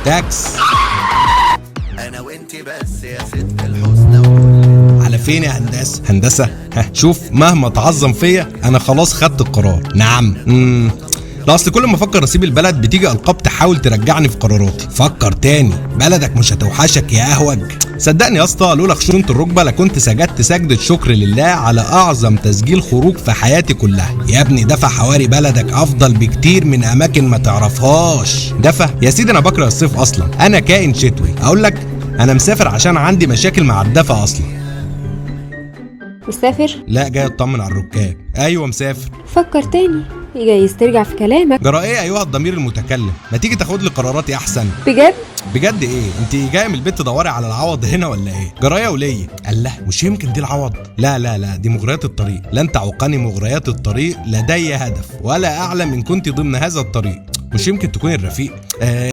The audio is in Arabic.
تاكس. انا وانت بس يا ست الحسنى. على فين يا هندسه؟ هندسه شوف، مهما تعظم فيا انا خلاص خدت القرار. نعم. لا اصل كل ما افكر اسيب البلد بتيجي القاب تحاول ترجعني في قراراتي. فكر تاني، بلدك مش هتوحشك يا اهوج. صدقني يا اسطى، لولا خشونه الركبه لكنت سجدت سجده شكر لله على اعظم تسجيل خروج في حياتي كلها. يا ابني دفا حواري بلدك افضل بكتير من اماكن ما تعرفهاش. دفا يا سيدي، انا بكره الصيف اصلا، انا كائن شتوي. اقول لك انا مسافر عشان عندي مشاكل مع الدفا اصلا. مسافر؟ لا، جاي اطمن على الركاب. ايوه مسافر. فكر تاني، جايز ترجع في كلامك. جرى ايه ايها الضمير المتكلم؟ ما تيجي تاخد لي قراراتي احسن. بجد؟ بجد ايه؟ انت جايه من البيت تدوري على العوض هنا ولا ايه؟ جرى ايه يا وليه؟ الله، مش يمكن دي العوض؟ لا لا لا، دي مغريات الطريق. لن تعوقني مغريات الطريق، لدي هدف ولا اعلم ان كنت ضمن هذا الطريق. مش يمكن تكون الرفيق؟